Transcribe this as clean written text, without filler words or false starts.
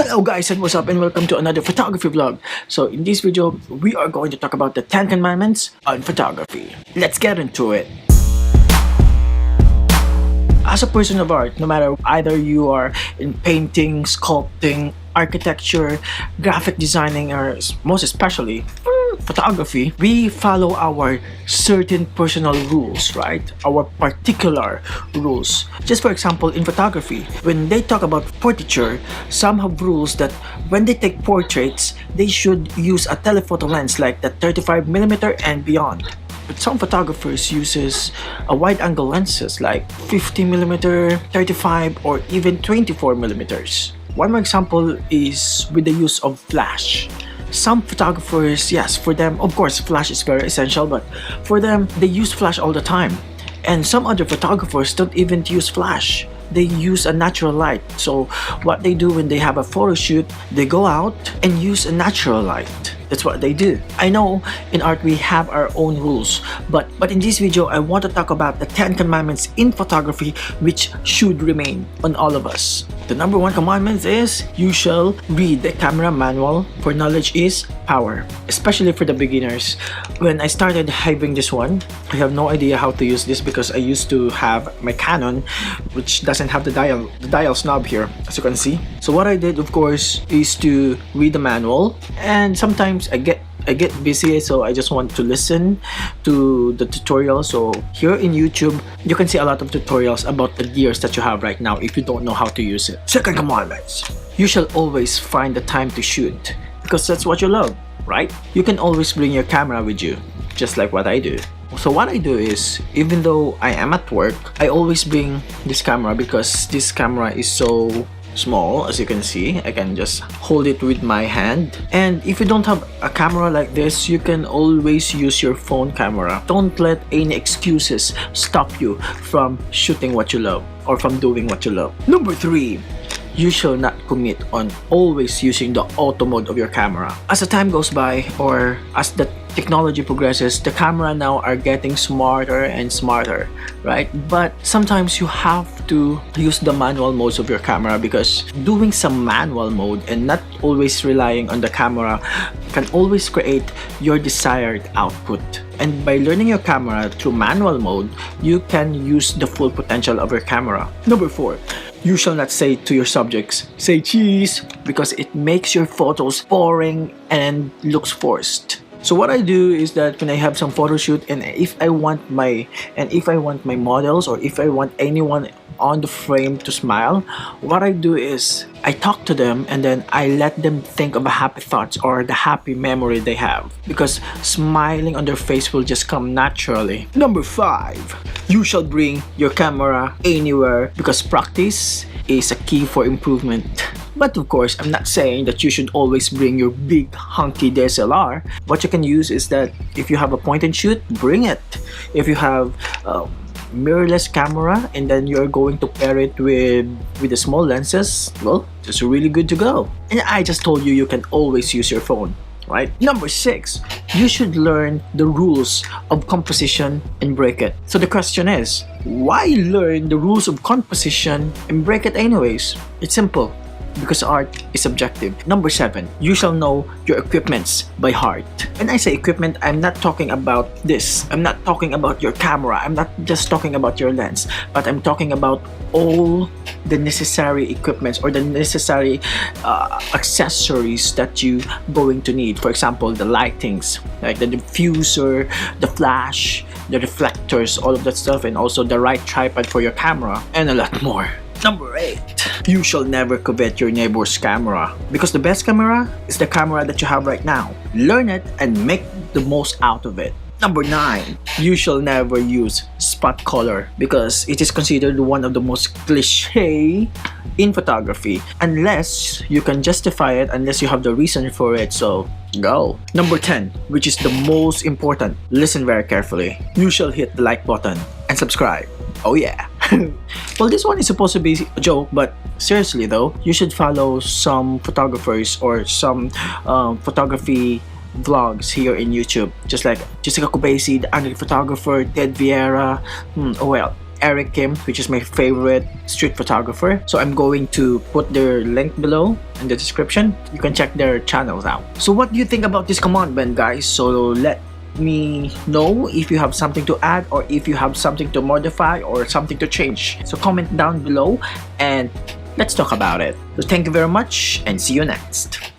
Hello guys, and what's up, and welcome to another photography vlog. So in this video, we are going to talk about the 10 commandments on photography. Let's get into it. As a person of art, no matter either you are in painting, sculpting, architecture, graphic designing, or most especially photography, we follow our certain personal rules, right? Our particular rules. Just for example, in photography, when they talk about portraiture, some have rules that when they take portraits, they should use a telephoto lens like the 35mm and beyond. But some photographers uses a wide-angle lenses like 50mm, 35, or even 24mm. One more example is with the use of flash. Some photographers, yes, for them, of course, flash is very essential, but for them, they use flash all the time. And some other photographers don't even use flash. They use a natural light. So what they do when they have a photo shoot, they go out and use a natural light. That's what they do. I know in art we have our own rules, but in this video I want to talk about the 10 commandments in photography which should remain on all of us. The number one commandment is you shall read the camera manual, for knowledge is power. Especially for the beginners. When I started having this one, I have no idea how to use this because I used to have my Canon which doesn't have the dial knob here, as you can see. So what I did, of course, is to read the manual, and sometimes I get busy, so I just want to listen to the tutorial. So here in YouTube, you can see a lot of tutorials about the gears that you have right now if you don't know how to use it. Second commandment, you shall always find the time to shoot because that's what you love, right? You can always bring your camera with you, just like what I do. So what I do is, even though I am at work, I always bring this camera because this camera is so small. As you can see, I can just hold it with my hand. And if you don't have a camera like this, you can always use your phone camera. Don't let any excuses stop you from shooting what you love or from doing what you love. Number 3, you shall not commit on always using the auto mode of your camera. As the time goes by, or as the technology progresses, the camera now are getting smarter and smarter, right? But sometimes you have to use the manual modes of your camera because doing some manual mode and not always relying on the camera can always create your desired output. And by learning your camera through manual mode, you can use the full potential of your camera. Number 4, you shall not say to your subjects, say cheese, because it makes your photos boring and looks forced. So what I do is that when I have some photo shoot, and if I want my models, or if I want anyone on the frame to smile, what I do is I talk to them and then I let them think of a happy thoughts or the happy memory they have, because smiling on their face will just come naturally. Number 5, you shall bring your camera anywhere because practice is a key for improvement. But of course, I'm not saying that you should always bring your big hunky DSLR. What you can use is that if you have a point and shoot, bring it. If you have mirrorless camera and then you're going to pair it with the small lenses, well, it's really good to go. And I just told you can always use your phone, right? Number 6, you should learn the rules of composition and break it. So the question is, why learn the rules of composition and break it anyways? It's simple. Because art is subjective. Number 7, you shall know your equipments by heart. When I say equipment, I'm not talking about this. I'm not talking about your camera. I'm not just talking about your lens, but I'm talking about all the necessary equipments or the necessary accessories that you going to need. For example, the lightings, like the diffuser, the flash, the reflectors, all of that stuff, and also the right tripod for your camera, and a lot more. Number 8, you shall never covet your neighbor's camera because the best camera is the camera that you have right now. Learn it and make the most out of it. Number 9, you shall never use spot color because it is considered one of the most cliche in photography unless you can justify it, unless you have the reason for it, so go. Number 10, which is the most important, listen very carefully. You shall hit the like button and subscribe. Oh yeah. Well, this one is supposed to be a joke, but seriously though, you should follow some photographers or some photography vlogs here in YouTube, just like Jessica Kubasi, the Angry Photographer, Ted Vieira, well, Eric Kim, which is my favorite street photographer. So I'm going to put their link below in the description. You can check their channels out. So what do you think about this commandment, guys? So let me know if you have something to add, or if you have something to modify or something to change. So comment down below and let's talk about it. So thank you very much and see you next.